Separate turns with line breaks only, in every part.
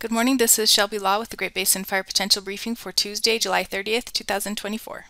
Good morning, this is Shelby Law with the Great Basin Fire Potential Briefing for Tuesday, July 30th, 2024.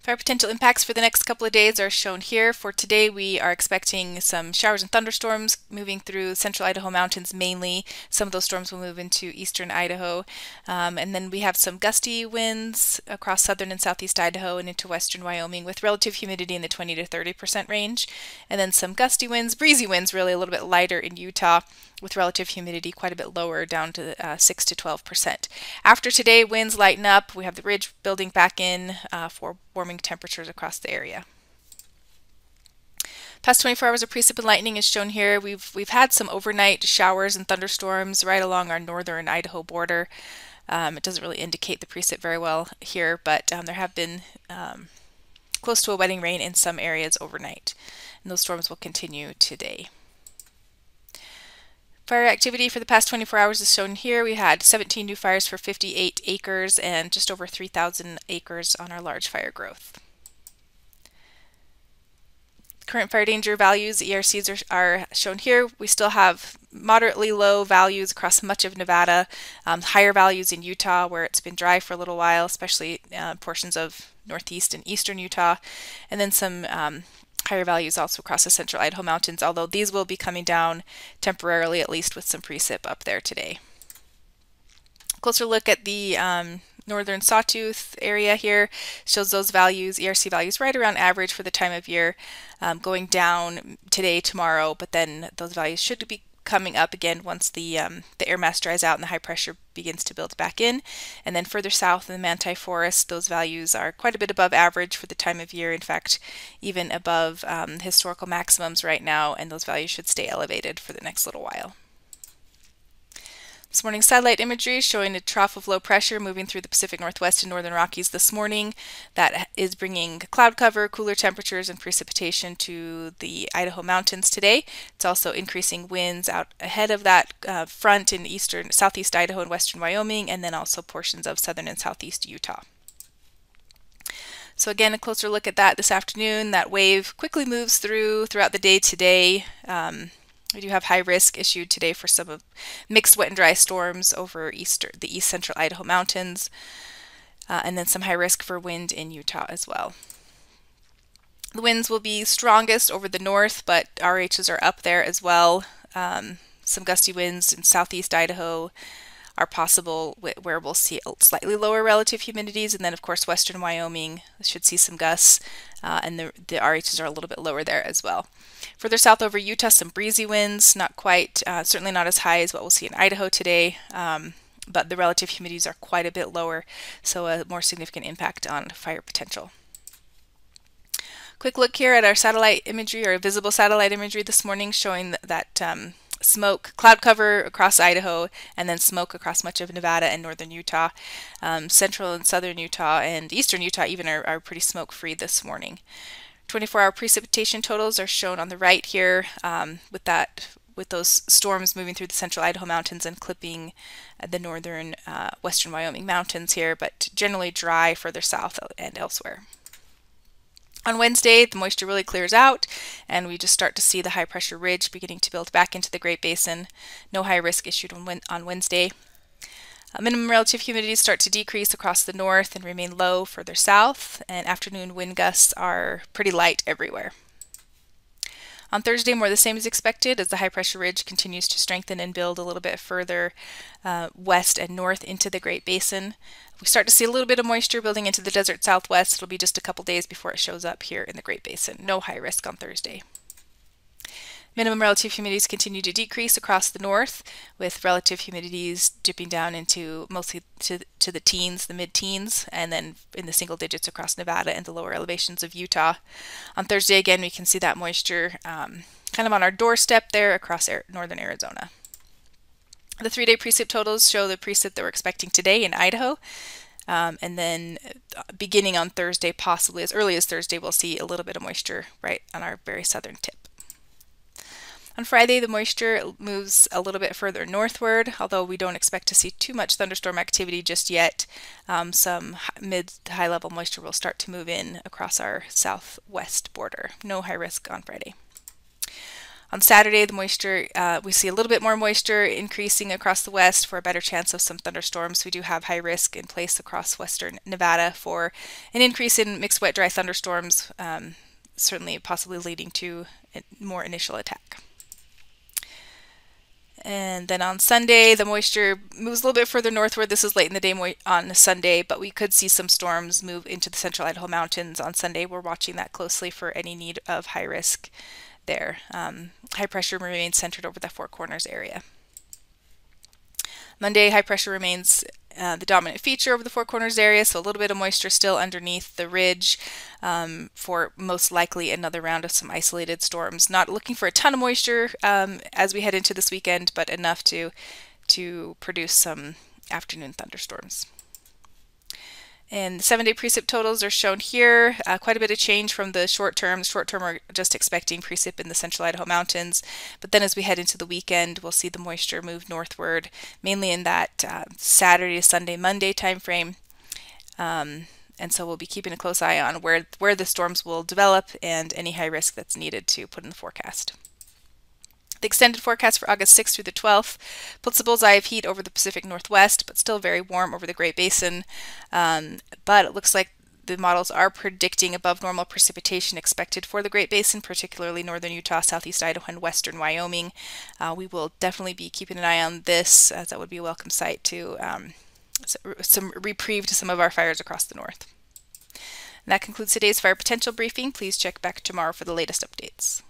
Fire potential impacts for the next couple of days are shown here. For today, we are expecting some showers and thunderstorms moving through central Idaho mountains mainly. Some of those storms will move into eastern Idaho. And then we have some gusty winds across southern and southeast Idaho and into western Wyoming with relative humidity in the 20 to 30% range. And then some gusty winds, breezy winds really a little bit lighter in Utah with relative humidity quite a bit lower, down to 6 to 12%. After today, winds lighten up. We have the ridge building back in for warming temperatures across the area. Past 24 hours of precip and lightning is shown here. We've had some overnight showers and thunderstorms right along our northern Idaho border. It doesn't really indicate the precip very well here, but there have been close to a wetting rain in some areas overnight, and those storms will continue today. Fire activity for the past 24 hours is shown here. We had 17 new fires for 58 acres and just over 3,000 acres on our large fire growth. Current fire danger values, ERCs, are shown here. We still have moderately low values across much of Nevada, higher values in Utah where it's been dry for a little while, especially portions of northeast and eastern Utah, and then some higher values also across the central Idaho mountains, although these will be coming down temporarily, at least with some precip up there today. Closer look at the northern Sawtooth area here shows those values, ERC values, right around average for the time of year, going down today, tomorrow, but then those values should be coming up again once the air mass dries out and the high pressure begins to build back in. And then further south in the Manti Forest, those values are quite a bit above average for the time of year. In fact, even above historical maximums right now, and those values should stay elevated for the next little while. This morning's satellite imagery showing a trough of low pressure moving through the Pacific Northwest and Northern Rockies this morning. That is bringing cloud cover, cooler temperatures, and precipitation to the Idaho mountains today. It's also increasing winds out ahead of that front in southeast Idaho and western Wyoming, and then also portions of southern and southeast Utah. So again, a closer look at that this afternoon. That wave quickly moves throughout the day today. We do have high risk issued today for some of mixed wet and dry storms over the east central Idaho mountains, and then some high risk for wind in Utah as well. The winds will be strongest over the north, but RHs are up there as well. Some gusty winds in southeast Idaho are possible where we'll see slightly lower relative humidities, and then of course western Wyoming should see some gusts, and the RHs are a little bit lower there as well. Further south over Utah, some breezy winds, not quite, certainly not as high as what we'll see in Idaho today, but the relative humidities are quite a bit lower, so a more significant impact on fire potential. Quick look here at our satellite imagery, or visible satellite imagery this morning, showing that smoke, cloud cover across Idaho, and then smoke across much of Nevada and northern Utah. Central and southern Utah and eastern Utah even are pretty smoke-free this morning. 24-hour precipitation totals are shown on the right here, with those storms moving through the central Idaho mountains and clipping the northern western Wyoming mountains here, but generally dry further south and elsewhere. On Wednesday, the moisture really clears out, and we just start to see the high pressure ridge beginning to build back into the Great Basin. No high risk issued on Wednesday. Minimum relative humidities start to decrease across the north and remain low further south, and afternoon wind gusts are pretty light everywhere. On Thursday, more the same is expected as the high pressure ridge continues to strengthen and build a little bit further west and north into the Great Basin. We start to see a little bit of moisture building into the desert southwest. It'll be just a couple days before it shows up here in the Great Basin. No high risk on Thursday. Minimum relative humidities continue to decrease across the north, with relative humidities dipping down into mostly to the teens, the mid-teens, and then in the single digits across Nevada and the lower elevations of Utah. On Thursday, again, we can see that moisture kind of on our doorstep there across northern Arizona. The 3-day precip totals show the precip that we're expecting today in Idaho. And then beginning on Thursday, possibly as early as Thursday, we'll see a little bit of moisture right on our very southern tip. On Friday, the moisture moves a little bit further northward, although we don't expect to see too much thunderstorm activity just yet. Some mid to high level moisture will start to move in across our southwest border. No high risk on Friday. On Saturday, the moisture, we see a little bit more moisture increasing across the west for a better chance of some thunderstorms. We do have high risk in place across western Nevada for an increase in mixed wet dry thunderstorms, certainly possibly leading to a more initial attack. And then on Sunday, the moisture moves a little bit further northward. This is late in the day on Sunday, but we could see some storms move into the central Idaho mountains on Sunday. We're watching that closely for any need of high risk there. High pressure remains centered over the Four Corners area. Monday, high pressure remains the dominant feature over the Four Corners area, so a little bit of moisture still underneath the ridge for most likely another round of some isolated storms. Not looking for a ton of moisture as we head into this weekend, but enough to produce some afternoon thunderstorms. And the 7-day precip totals are shown here. Quite a bit of change from the short term. The short term, we're just expecting precip in the central Idaho mountains. But then as we head into the weekend, we'll see the moisture move northward, mainly in that Saturday to Sunday, Monday timeframe. And so we'll be keeping a close eye on where the storms will develop and any high risk that's needed to put in the forecast. The extended forecast for August 6th through the 12th puts a bullseye of heat over the Pacific Northwest, but still very warm over the Great Basin. But it looks like the models are predicting above normal precipitation expected for the Great Basin, particularly northern Utah, southeast Idaho, and western Wyoming. We will definitely be keeping an eye on this, as that would be a welcome sight to some reprieve to some of our fires across the north. And that concludes today's fire potential briefing. Please check back tomorrow for the latest updates.